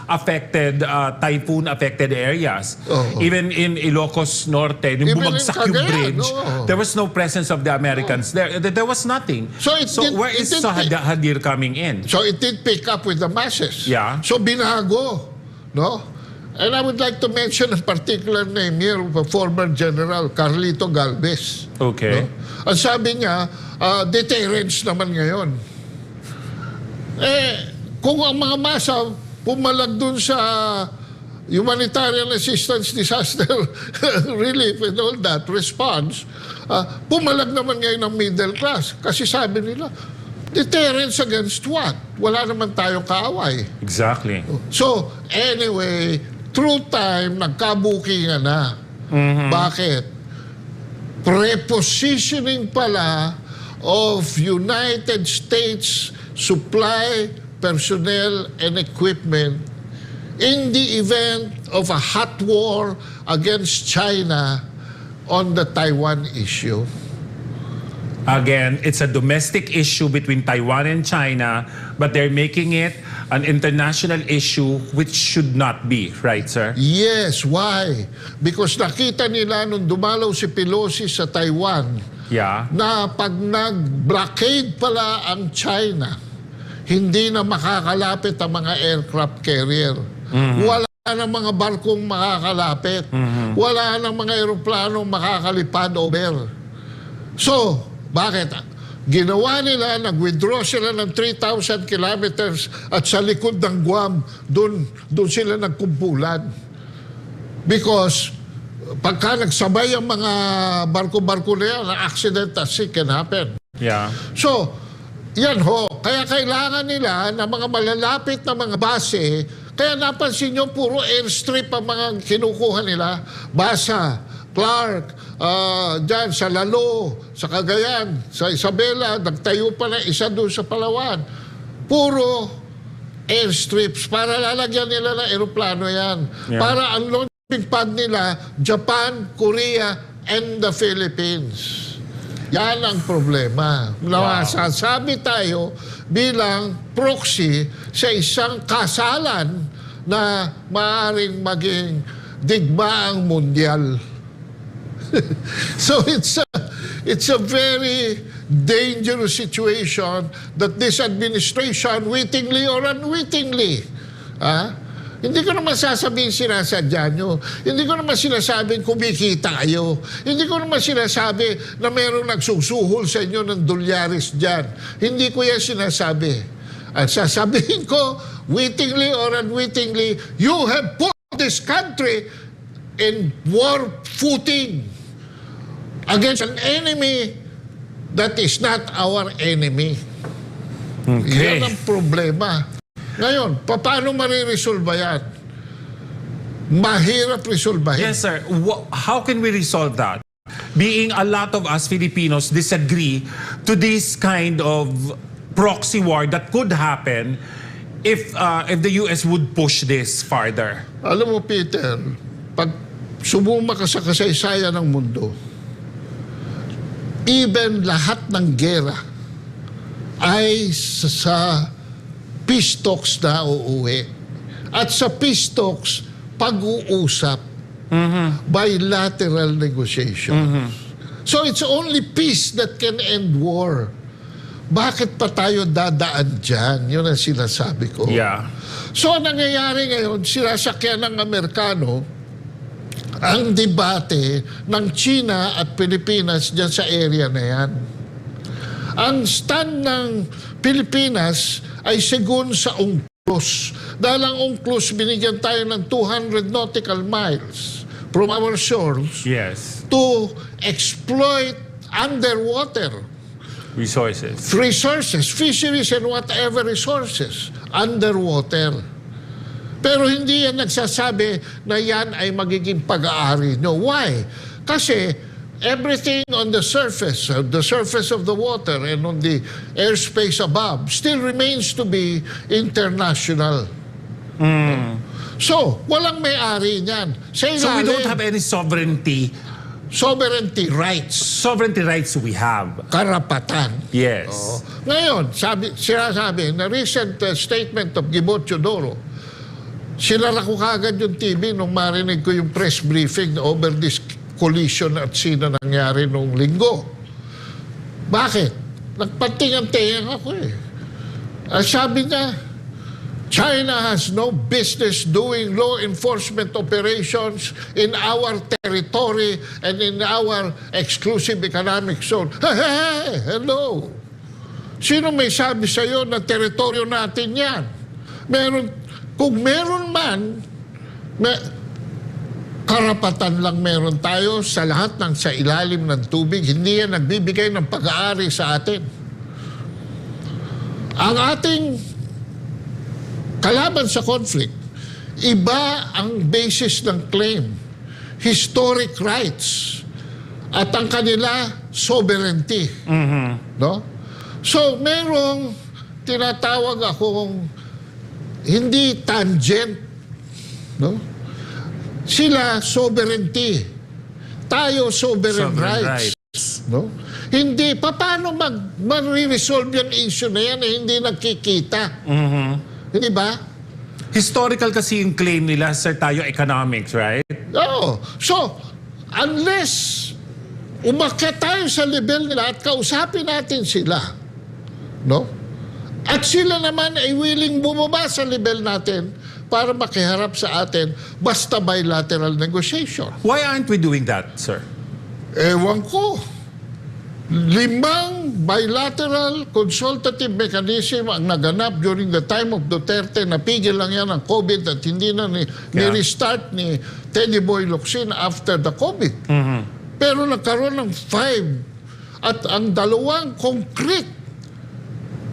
affected typhoon-affected areas. Even in Ilocos Norte, yung bumagsak yung bridge, there was no presence of the Americans there. There was nothing. So where is HADIR coming in? So it did pick up with the masses. Yeah. So binago, no? And I would like to mention a particular name here of a former general, Carlito Galvez. Okay. No? Ang sabi niya, deterrence naman ngayon. Kung ang mga masa pumalag dun sa humanitarian assistance, disaster relief and all that, response, pumalag naman ngayon ang middle class. Kasi sabi nila, deterrence against what? Wala naman tayong kaaway. Exactly. So, anyway, through time, nagkabukingan na. Bakit? Prepositioning pala of United States supply, personnel, and equipment in the event of a hot war against China on the Taiwan issue. Again, it's a domestic issue between Taiwan and China, but they're making it an international issue which should not be, right, sir? Yes, why? Because nakita nila nung dumalaw si Pelosi sa Taiwan, na pag nag-blockade pala ang China, hindi na makakalapit ang mga aircraft carrier. Wala na mga barkong makakalapit. Wala na mga aeroplanong makakalipad over. So, bakit? Ginawa nila, nag-withdraw sila ng 3,000 kilometers at sa likod ng Guam, doon sila nagkumpulan. Because pagka nagsabay ang mga barko-barko na yan, ang accident at sea can happen. Yeah. So, yan ho. Kaya kailangan nila na mga malalapit na mga base, kaya napansin nyo, puro airstrip ang mga kinukuha nila. Basa, Clark, dyan sa Lalo, sa Cagayan, sa Isabela, nagtayo pa na isa doon sa Palawan. Puro airstrips para lalagyan nila ng aeroplano yan. Yeah. Para ang launching pad nila, Japan, Korea, and the Philippines. Yan ang problema. Nasasabi tayo bilang proxy sa isang kasalan na maaaring maging digmaang mundial. So it's a very dangerous situation that this administration, wittingly or unwittingly, hindi ko naman sasabihin sinasadya nyo. Hindi ko naman sinasabing kumikita kayo. Hindi ko naman sinasabi na mayroong nagsusuhol sa inyo ng dolyaris dyan. Hindi ko yan sinasabi. Ang sasabihin ko, wittingly or unwittingly, you have put this country in war footing against an enemy that is not our enemy. Okay. Yan ang problema. Ngayon, paano mariresolve yan? Mahirap resolbahin. Yes, sir. How can we resolve that? Being a lot of us Filipinos disagree to this kind of proxy war that could happen if the US would push this farther. Alam mo, Peter, pag sumuma ka sa kasaysayan ng mundo, even lahat ng gera ay sa peace talks na uuwi. At sa peace talks, pag-uusap, bilateral negotiations. So it's only peace that can end war. Bakit pa tayo dadaan dyan? Yun ang sinasabi ko. Yeah. So nangyayari ngayon, sinasakyan ng Amerikano ang debate ng China at Pilipinas dyan sa area na yan. Ang stand ng Pilipinas ay segun sa UNCLOS. Dahil ang UNCLOS, binigyan tayo ng 200 nautical miles from our shores to exploit underwater resources, fisheries and whatever resources underwater. Pero hindi yan nagsasabi na yan ay magiging pag-aari. No, why? Kasi everything on the surface of the water and on the airspace above still remains to be international. So, walang may-ari niyan. So we don't have any sovereignty rights. Sovereignty rights we have. Karapatan. Yes. Ngayon, sinasabi na recent statement of Gibo Teodoro, sinara ko kagad yung TV nung marinig ko yung press briefing over this collision at sino nangyari nung linggo. Bakit? Nagpatingan-tingan ako eh. Sabi niya, China has no business doing law enforcement operations in our territory and in our exclusive economic zone. Hey, hello! Sino may sabi sa'yo na teritoryo natin yan? Kung meron man, karapatan lang meron tayo sa lahat ng sa ilalim ng tubig. Hindi yan nagbibigay ng pag-aari sa atin. Ang ating kalaban sa conflict, iba ang basis ng claim. Historic rights. At ang kanila, sovereignty. No? So, merong tinatawag akong hindi tangent. No? Sila, sovereignty. Tayo, sovereign rights. No? Hindi, paano mag-resolve yung issue na yan eh, hindi nagkikita? Hindi ba? Historical kasi yung claim nila, sir, tayo economics, right? Oo. So, unless umakyat tayo sa level nila at kausapin natin sila, no? At sila naman ay willing bumaba sa level natin para makiharap sa atin basta bilateral negotiation. Why aren't we doing that, sir? Ewan ko. 5 bilateral consultative mechanism ang naganap during the time of Duterte. Napigil lang yan ang COVID at hindi na ni-restart ni Teddy Boy Locsin after the COVID. Pero nagkaroon ng 5. At ang dalawang concrete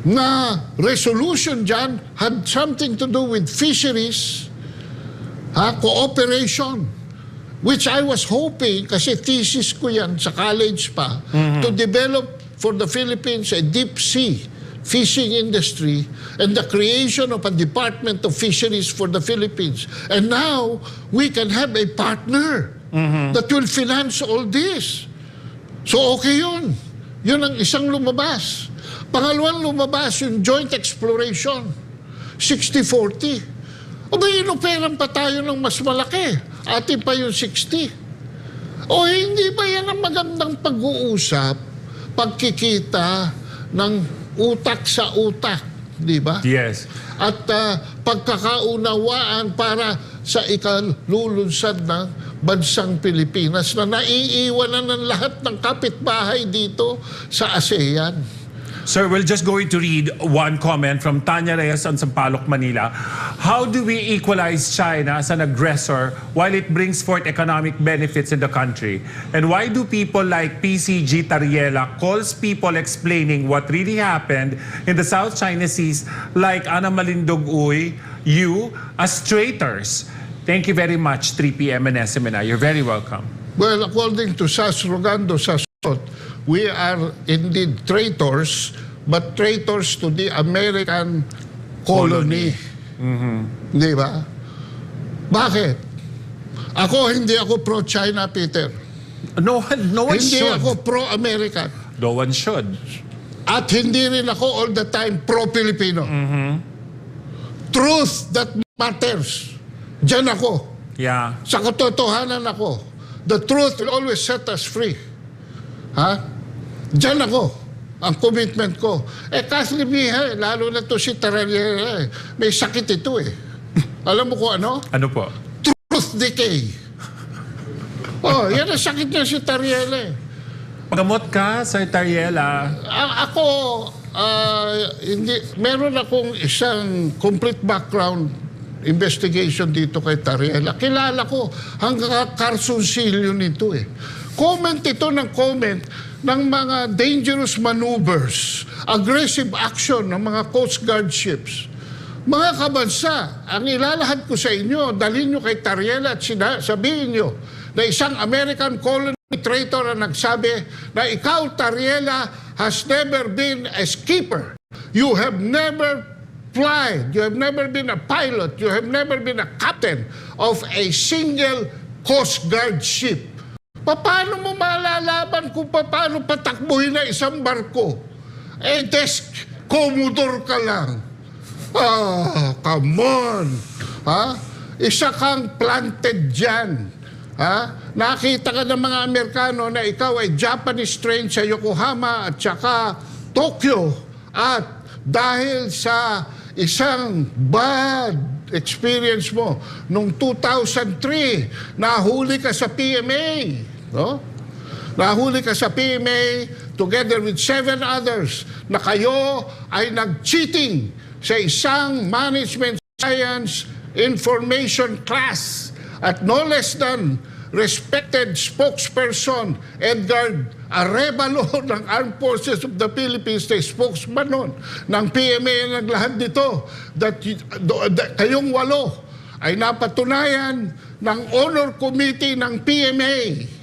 na resolution dyan had something to do with fisheries, cooperation, which I was hoping, kasi thesis ko yan sa college pa, to develop for the Philippines a deep sea fishing industry and the creation of a Department of Fisheries for the Philippines. And now, we can have a partner that will finance all this. So okay yun. Yun ang isang lumabas. Pangalawang lumabas yung joint exploration. 60-40. O ba, inuperan pa tayo ng mas malaki. Atin pa yung 60. O hindi ba yan ang magandang pag-uusap, pagkikita ng utak sa utak, di ba? Yes. At pagkakaunawaan para sa ikalulunsad ng bansang Pilipinas na naiiwanan ng lahat ng kapitbahay dito sa ASEAN. Sir, we're just going to read one comment from Tanya Reyes on Sampaloc, Manila. How do we equalize China as an aggressor while it brings forth economic benefits in the country? And why do people like PCG Tariela calls people explaining what really happened in the South China Seas like Ana Malindog Uy, you, as traitors? Thank you very much, 3 p.m. and SMNI. You're very welcome. Well, according to Sas Rogando Sasot, we are indeed traitors, but traitors to the American colony. Di ba? Bakit? Hindi ako pro-China, Peter. No one Hindi should. ako pro-American. No one should. At hindi rin ako all the time pro-Filipino. Truth that matters. Diyan ako. Yeah. Sa katotohanan ako. The truth will always set us free. Ha? Diyan ako. Ang commitment ko. Kasi lalo na to si Tarariera, may sakit ito eh. Alam mo kung ano? Ano po? Truth decay. Yan ang sakit niya si Tarariera. Pagamot ka, Sir Tariela. Ako, meron akong isang complete background investigation dito kay Tariela. Kilala ko hanggang karsunsilyo nito eh. Comment ito ng comment ng mga dangerous maneuvers, aggressive action ng mga Coast Guard ships. Mga kabansa, ang ilalahad ko sa inyo, dalhin nyo kay Tariela at sabihin nyo na isang American colony traitor ang nagsabi na ikaw, Tariela, has never been a skipper. You have never flied. You have never been a pilot. You have never been a captain of a single Coast Guard ship. Paano mo malalaman kung paano patakbuhin na isang barko? Desk commodore ka lang. Come on. Isa kang planted dyan. Nakita ka ng mga Amerikano na ikaw ay Japanese train sa Yokohama at saka Tokyo. At dahil sa isang bad experience mo noong 2003, nahuli ka sa PMA. No? Nahuli ka sa PMA together with 7 others na kayo ay nag-cheating sa isang management science information class at no less than respected spokesperson Edgar Arevalo ng Armed Forces of the Philippines, na spokesman nun ng PMA ang naglahad dito, that kayong 8 ay napatunayan ng Honor Committee ng PMA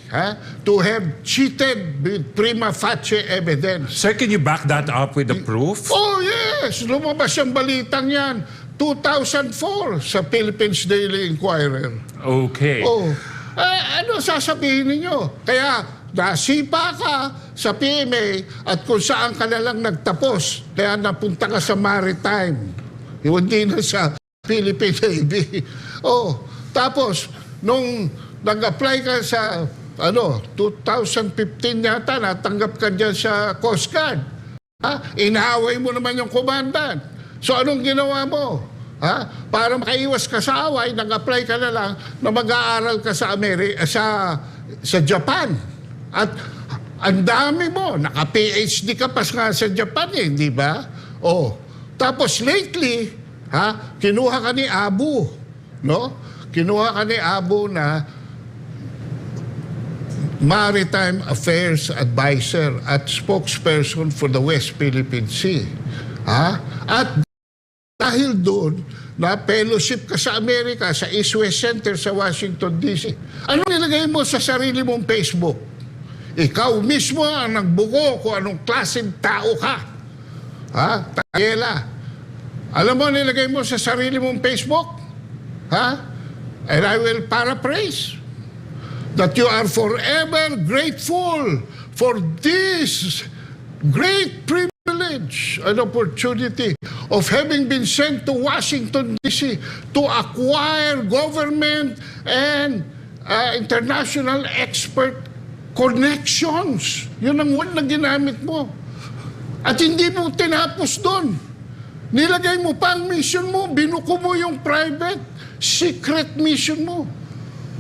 to have cheated with prima facie evidence. Sir, can you back that up with the proof? Oh yes! Lumabas yung balitang yan 2004 sa Philippines Daily Inquirer. Okay. Ano sasabihin ninyo? Kaya nasipa ka sa PMA at kung saan ka na lang nagtapos. Kaya napunta ka sa maritime. Hindi na sa Philippine Navy. Tapos, nung nag-apply ka sa 2015 yata, natanggap ka dyan sa Coast Guard. Inaaway mo naman yung commandant. So anong ginawa mo? Para makaiwas ka sa away, nag-apply ka na lang na mag-aaral ka sa sa Japan. At ang dami mo, naka-PhD ka pa nga sa Japan di ba? Tapos lately, kinuha ka ni Abu, no? Kinuha ka ni Abu na Maritime Affairs Advisor at spokesperson for the West Philippine Sea. At dahil doon, na fellowship ka sa Amerika, sa East-West Center sa Washington, D.C. Ano nilagay mo sa sarili mong Facebook? Ikaw mismo ang nagbuko kung anong klaseng tao ka. Tariela. Alam mo nilagay mo sa sarili mong Facebook? And I will paraphrase. That you are forever grateful for this great privilege and opportunity of having been sent to Washington, D.C. to acquire government and international expert connections. Yun ang word na ginamit mo. At hindi mo tinapos doon. Nilagay mo pa ang mission mo, binuko mo yung private, secret mission mo,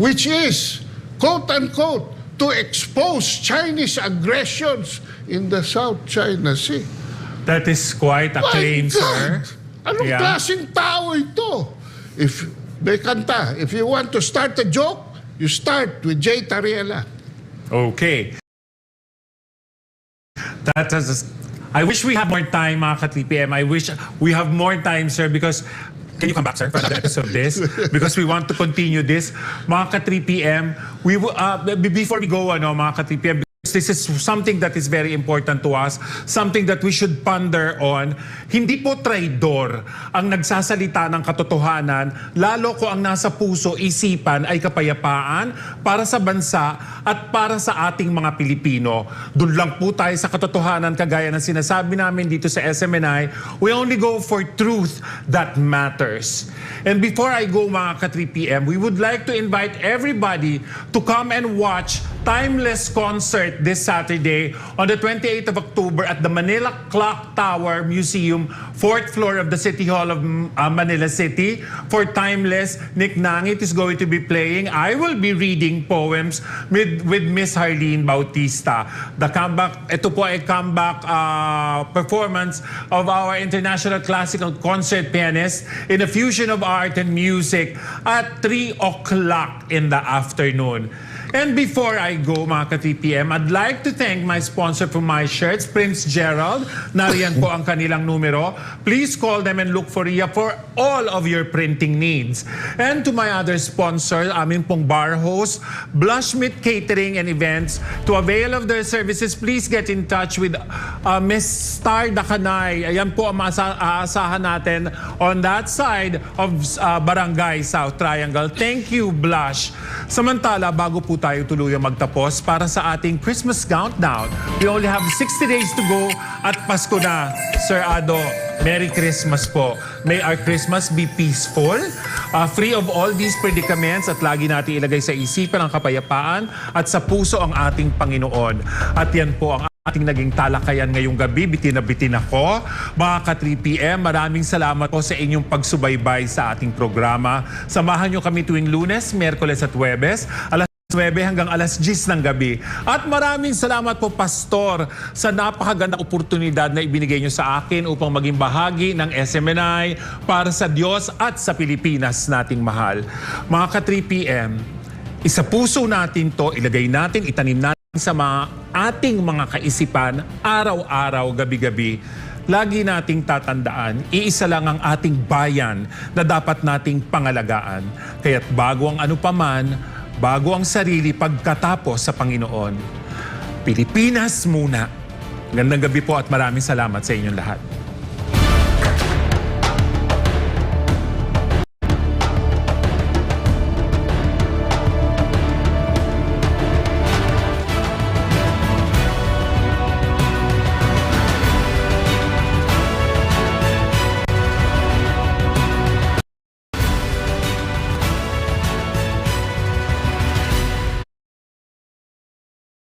which is, quote-unquote, to expose Chinese aggressions in the South China Sea. That is quite a claim, sir. Anong klaseng tao ito? If may kanta, if you want to start a joke, you start with J. Tariela. Okay. I wish we have more time, mga ka-3PM. I wish we have more time, sir, because... Can you come back, sir, for another episode of this? Because we want to continue this. Mga ka-3PM, before we go, mga ka-3PM, this is something that is very important to us, something that we should ponder on. Hindi po traidor ang nagsasalita ng katotohanan, lalo ko ang nasa puso, isipan ay kapayapaan para sa bansa at para sa ating mga Pilipino. Doon lang po tayo sa katotohanan, kagaya ng sinasabi namin dito sa SMNI, we only go for truth that matters. And before I go, mga ka-3PM, we would like to invite everybody to come and watch Timeless concert this Saturday on the 28th of October at the Manila Clock Tower Museum, 4th floor of the City Hall of Manila City. For Timeless, Nick Nangit is going to be playing. I will be reading poems with Miss Harlene Bautista. The comeback, ito po ay comeback performance of our international classical concert pianist in a fusion of art and music at 3 o'clock in the afternoon. And before I go, mga ka-3PM, I'd like to thank my sponsor for my shirts, Prince Gerald. Nariyan po ang kanilang numero. Please call them and look for Ria for all of your printing needs. And to my other sponsor, amin pong bar host, Blushmeat Catering and Events. To avail of their services, please get in touch with Miss Star Dakanay. Ayan po ang aasahan natin on that side of Barangay South Triangle. Thank you, Blush. Samantala, bago po tayo tuluyang magtapos para sa ating Christmas countdown, we only have 60 days to go at Pasko na. Sir Ado, Merry Christmas po. May our Christmas be peaceful, free of all these predicaments, at lagi natin ilagay sa isipan ang kapayapaan at sa puso ang ating Panginoon. At yan po ang ating naging talakayan ngayong gabi. Bitin na bitin ako. Mga ka-3PM, maraming salamat po sa inyong pagsubaybay sa ating programa. Samahan nyo kami tuwing Lunes, Miyerkules at Huwebes, alas 9 hanggang alas 10 ng gabi. At maraming salamat po, Pastor, sa napakagandang oportunidad na ibinigay nyo sa akin upang maging bahagi ng SMNI para sa Diyos at sa Pilipinas nating mahal. Mga ka-3PM, isa puso natin to, ilagay natin, itanim natin sa ating mga kaisipan, araw-araw, gabi-gabi. Lagi nating tatandaan, iisa lang ang ating bayan na dapat nating pangalagaan. Kaya't bago ang ano paman, bago ang sarili pagkatapos sa Panginoon. Pilipinas muna. Gandang gabi po at maraming salamat sa inyong lahat.